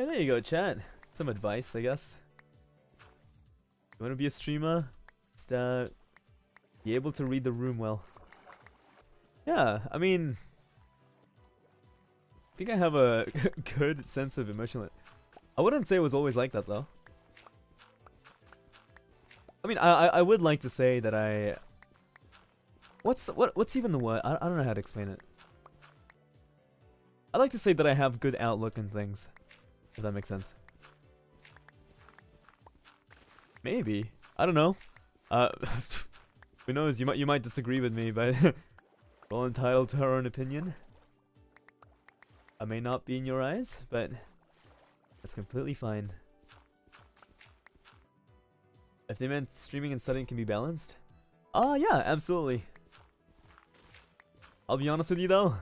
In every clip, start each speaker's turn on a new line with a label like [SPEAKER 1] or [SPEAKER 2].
[SPEAKER 1] Hey, there you go, chat. Some advice, I guess. You want to be a streamer? Just be able to read the room well. Yeah, I mean, I think I have a good sense of emotional. I wouldn't say it was always like that though. I mean, I would like to say that I. What's even the word? I don't know how to explain it. I like to say that I have good outlook on things, if that makes sense. Maybe, I don't know. Who knows? You might disagree with me, but we're all entitled to our own opinion. I may not be in your eyes, but that's completely fine. If they meant streaming and studying can be balanced, yeah, absolutely. I'll be honest with you though.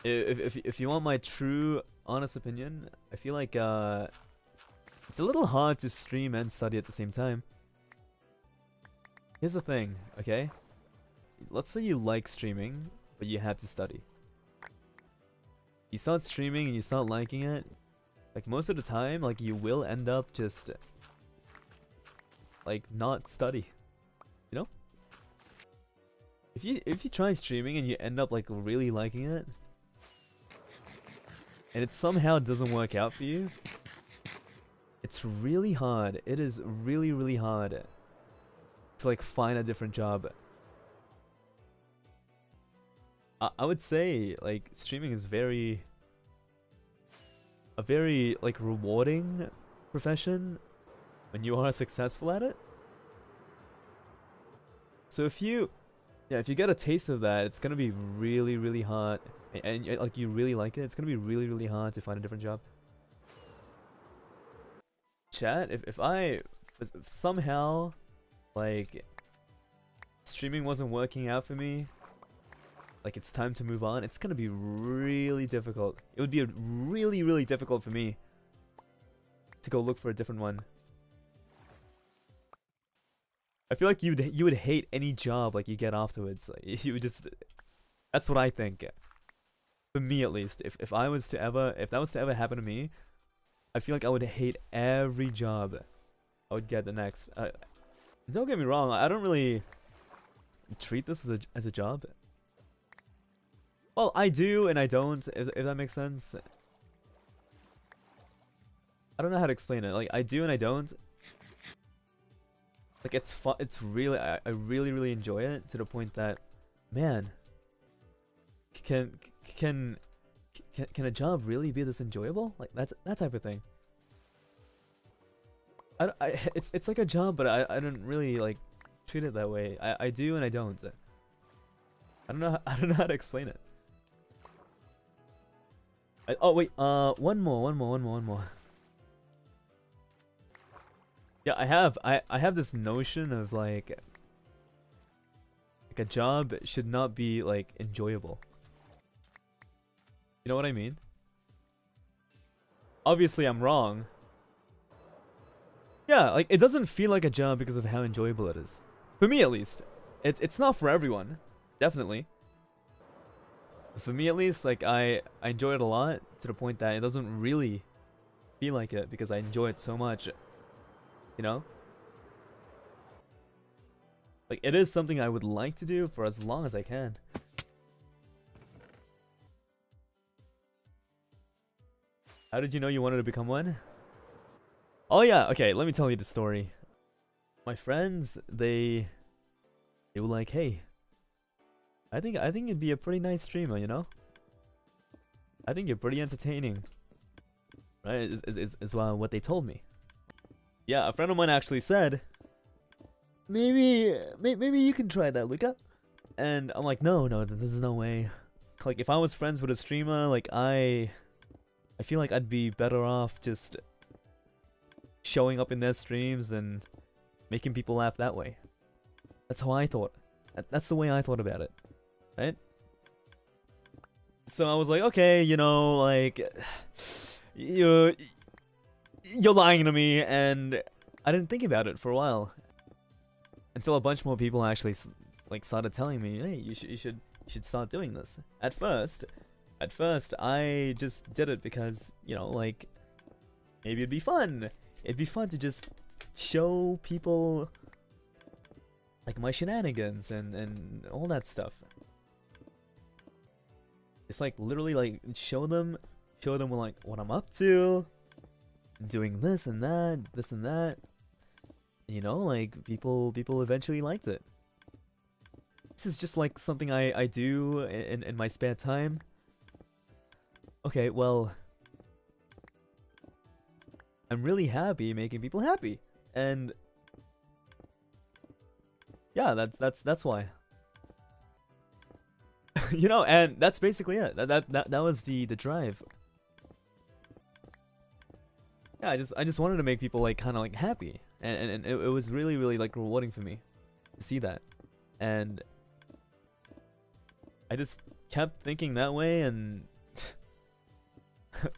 [SPEAKER 1] If you want my true, honest opinion, I feel like it's a little hard to stream and study at the same time. Here's the thing, okay? Let's say you like streaming, but you have to study. You start streaming and you start liking it. Like most of the time, like you will end up just like not study. You know? If you try streaming and you end up like really liking it, and it somehow doesn't work out for you, it's really hard. It is really, really hard to like find a different job. I would say like streaming is a very like rewarding profession when you are successful at it. So if you get a taste of that, it's gonna be really, really hard, and like you really like it, it's gonna be really, really hard to find a different job. Chat, if somehow like streaming wasn't working out for me, like it's time to move on, it's gonna be really difficult. It would be really, really difficult for me to go look for a different one. I feel like you would hate any job like you get afterwards. Like, you would just. That's what I think. For me, at least, if that was to ever happen to me, I feel like I would hate every job I would get the next. Don't get me wrong, I don't really treat this as a job. Well, I do and I don't, if that makes sense. I don't know how to explain it. Like, I do and I don't. Like, it's fun. It's really, I really, really enjoy it to the point that, man, can a job really be this enjoyable? Like, that type of thing. It's like a job, but I don't really like treat it that way. I do and I don't. I don't know how to explain it. Oh wait, one more. Yeah, I have this notion of like a job should not be like enjoyable. You know what I mean? Obviously I'm wrong. Yeah, like it doesn't feel like a job because of how enjoyable it is. For me at least. It's not for everyone, definitely. For me at least, like I enjoy it a lot to the point that it doesn't really feel like it because I enjoy it so much. You know? Like, it is something I would like to do for as long as I can. How did you know you wanted to become one? Oh yeah, okay, let me tell you the story. My friends, they were like, hey, I think you'd be a pretty nice streamer, you know? I think you're pretty entertaining. Right? Is what they told me. Yeah, a friend of mine actually said, maybe you can try that, Luca. And I'm like, no, there's no way. Like, if I was friends with a streamer, like, I feel like I'd be better off just showing up in their streams and making people laugh that way. That's how I thought. That's the way I thought about it. Right? So I was like, okay, you know, like, you're lying to me, and I didn't think about it for a while. Until a bunch more people actually like started telling me, hey, you should start doing this. At first I just did it because, you know, like, maybe it'd be fun. It'd be fun to just show people like my shenanigans and all that stuff. It's like literally like show them like what I'm up to, doing this and that. You know, like people eventually liked it. This is just like something I do in my spare time. Okay, well, I'm really happy making people happy, and yeah, that's why. You know, and that's basically it. That was the drive. Yeah, I just wanted to make people like kind of like happy, and it was really like rewarding for me to see that, and I just kept thinking that way and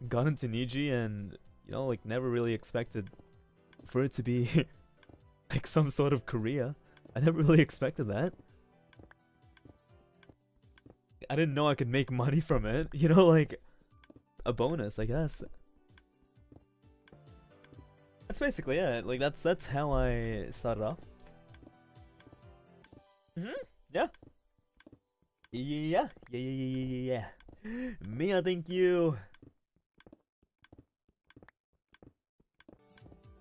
[SPEAKER 1] got into Niji, and you know, like never really expected for it to be like some sort of career. I never really expected that. I didn't know I could make money from it, you know, like a bonus, I guess. That's basically it. Like that's how I started off. Yeah. Yeah. Mia, thank you.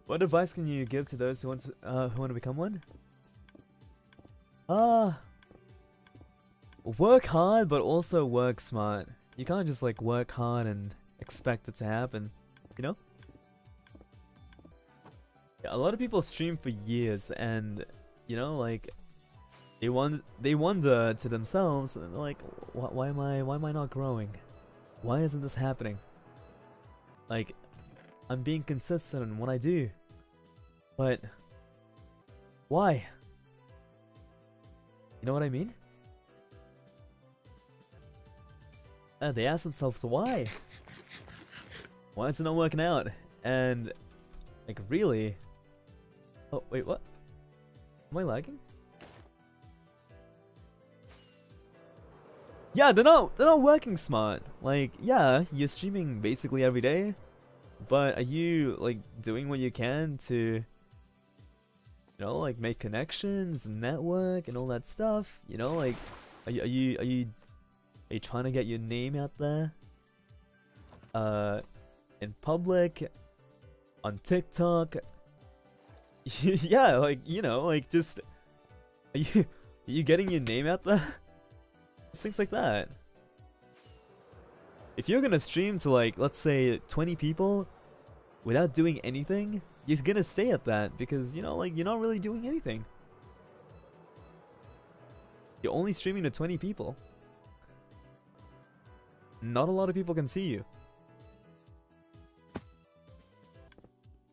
[SPEAKER 1] What advice can you give to those who want to become one? Work hard, but also work smart. You can't just like work hard and expect it to happen, you know? Yeah, a lot of people stream for years, and you know, like they wonder to themselves, like, why am I not growing? Why isn't this happening? Like, I'm being consistent in what I do, but why? You know what I mean? They ask themselves why? Why is it not working out? And like, really? Oh wait, what? Am I lagging? Yeah, they're not working smart. Like, yeah, you're streaming basically every day, but are you like doing what you can to, you know, like make connections, network, and all that stuff? You know, like, are you trying to get your name out there? In public, on TikTok. Yeah, like, you know, like just are you getting your name out there? Things like that. If you're gonna stream to like, let's say 20 people without doing anything, you're gonna stay at that because, you know, like you're not really doing anything. You're only streaming to 20 people. Not a lot of people can see you.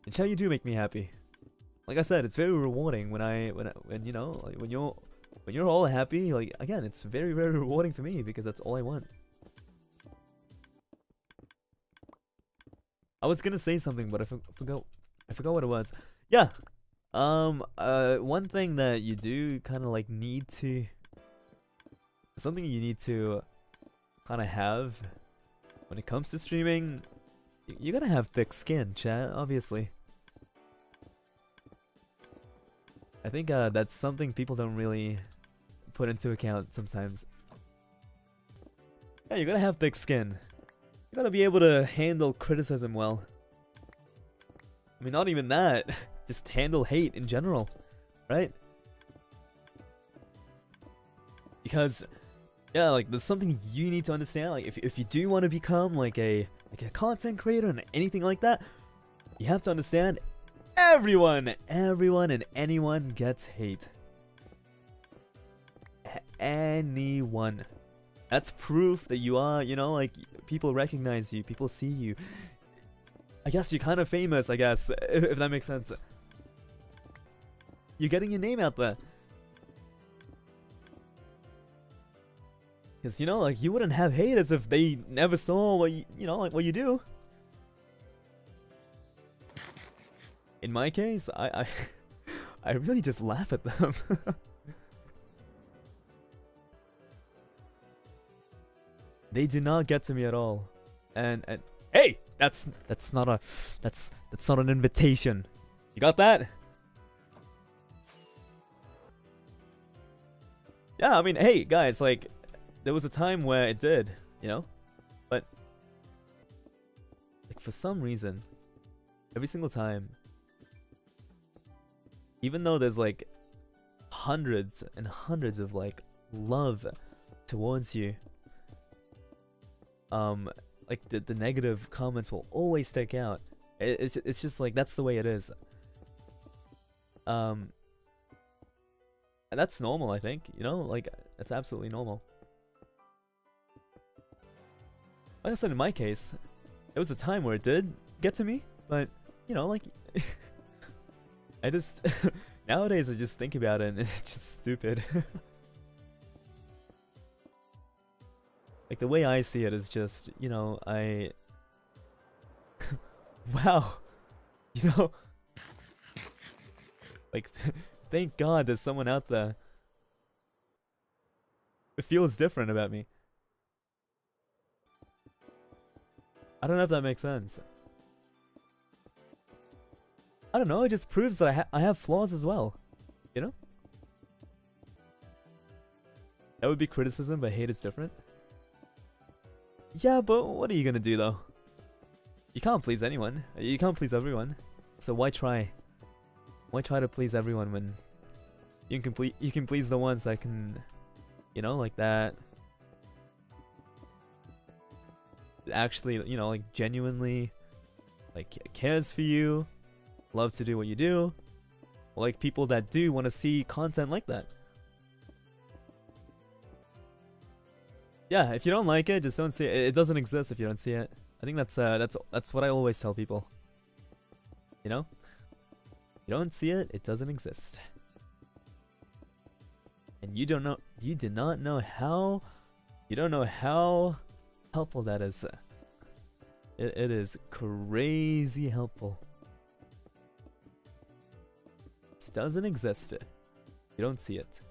[SPEAKER 1] And chat, you do make me happy. Like I said, it's very rewarding when you know, like when you're all happy. Like, again, it's very rewarding for me because that's all I want. I was gonna say something, but I forgot what it was. Yeah. One thing that you do kind of like need to, something you need to kind of have when it comes to streaming, you gotta have thick skin, chat, obviously. I think that's something people don't really put into account sometimes. Yeah, you gotta have thick skin. You gotta be able to handle criticism well. I mean, not even that. Just handle hate in general, right? Because, yeah, like there's something you need to understand. Like, if you do want to become like a content creator and anything like that, you have to understand everyone and anyone gets hate. Anyone. That's proof that you are, you know, like people recognize you, people see you. I guess you're kind of famous, I guess, if that makes sense. You're getting your name out there. Because, you know, like you wouldn't have haters if they never saw what you know, like what you do. In my case, I really just laugh at them. They do not get to me at all. And hey, that's not an invitation. You got that? Yeah, I mean, hey guys, like there was a time where it did, you know, but like for some reason, every single time, even though there's like hundreds and hundreds of like love towards you, like the negative comments will always stick out. It's just like that's the way it is. And that's normal, I think, you know, like that's absolutely normal. Like I said, in my case, there was a time where it did get to me, but you know, like I just nowadays I just think about it and it's just stupid. Like the way I see it is just, you know, wow, you know, like thank God there's someone out there who feels different about me. I don't know if that makes sense. I don't know, it just proves that I have flaws as well, you know? That would be criticism, but hate is different. Yeah, but what are you gonna do though? You can't please anyone. You can't please everyone. So why try? Why try to please everyone when you can please the ones that can, you know, like that actually, you know, like genuinely like cares for you, loves to do what you do, like people that do want to see content like that. Yeah, if you don't like it, just don't see it. It doesn't exist if you don't see it. I think that's what I always tell people. You know? You don't see it, it doesn't exist. And you do not know how helpful that is. It is crazy helpful. It doesn't exist. You don't see it.